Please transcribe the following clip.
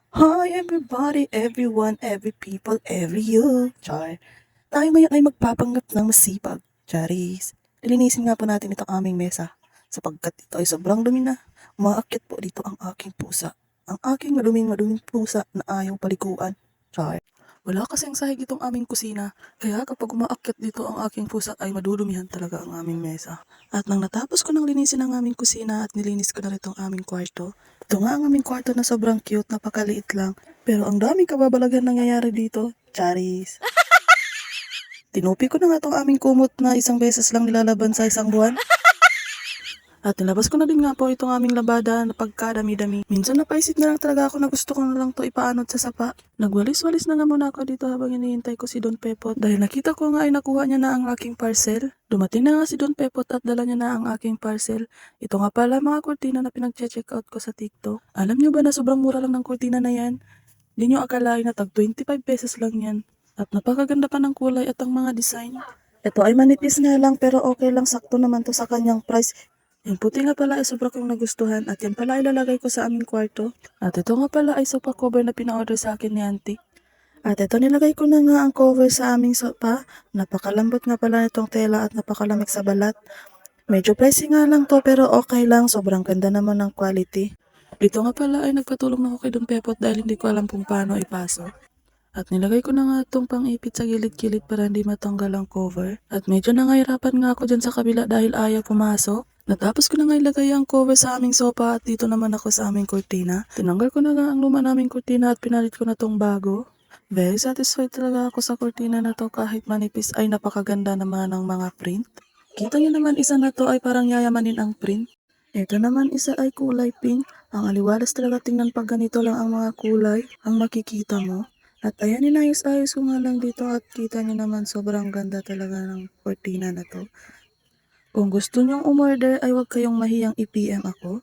Hi everybody, everyone, every people, every you. Char. Tayo ngayon ay magpapanggap ng masipag. Charis. Lilinisin nga po natin itong aming mesa. Sapagkat ito ay sobrang dumi na. Umaakyat po dito ang aking pusa. Ang aking maduming pusa na ayaw palikuan. Char. Wala kasing sahig itong aming kusina. Kaya kapag umaakyat dito ang aking pusa ay madudumihan talaga ang aming mesa. At nang natapos ko ng linisin ang aming kusina at nilinis ko na rin itong aming kwarto, ito nga ang aming kwarto na sobrang cute, napakaliit lang. Pero ang daming kababalagan nangyayari dito. Charis. Tinupi ko na nga itong aming kumot na isang beses lang nilalaban sa isang buwan. At nilabas ko na din nga po itong aming labada na pagkadami-dami. Minsan napaisip na lang talaga ako na gusto ko na lang to ipaanod sa sapa. Nagwalis-walis na nga muna ako dito habang hinihintay ko si Don Pepot dahil nakita ko nga ay nakuha niya na ang aking parcel. Dumating na nga si Don Pepot at dala niya na ang aking parcel. Ito nga pala mga kurtina na pinag-check out ko sa TikTok. Alam niyo ba na sobrang mura lang ng kurtina na yan? Hindi niyo akalain na tag 25 pesos lang yan. At napakaganda pa ng kulay at ang mga design. Ito ay manipis nga lang pero okay lang, sakto naman to sa kanyang price. Yung puti nga pala ay sobra kong nagustuhan at yan pala ay lalagay ko sa aming kwarto. At ito nga pala ay sofa cover na pina-order sa akin ni Auntie. At ito nilagay ko na nga ang cover sa aming sofa. Napakalambot nga pala nitong tela at napakalamig sa balat. Medyo pricey nga lang to pero okay lang, sobrang ganda naman ng quality. Dito nga pala ay nagpatulong na ako kay Don Pepot dahil hindi ko alam kung paano ipasok. At nilagay ko na nga itong pang-ipit sa gilid-gilid para hindi matanggal ang cover. At medyo nangahirapan nga ako dyan sa kabila dahil ayaw pumasok. Natapos ko na nga ilagay ang cover sa aming sofa at dito naman ako sa aming kurtina. Tinanggal ko na nga ang luma naming kurtina at pinalit ko na tong bago. Very satisfied talaga ako sa kurtina na to, kahit manipis ay napakaganda naman ng mga print. Kita niyo naman isa na to ay parang yayamanin ang print. Ito naman isa ay kulay pink. Ang aliwalas talaga tingnan pag ganito lang ang mga kulay ang makikita mo. At ayan, inayos-ayos ko nga lang dito at kita niyo naman sobrang ganda talaga ng kurtina na to. Kung gusto niyong umorder ay huwag kayong mahiyang i-PM ako.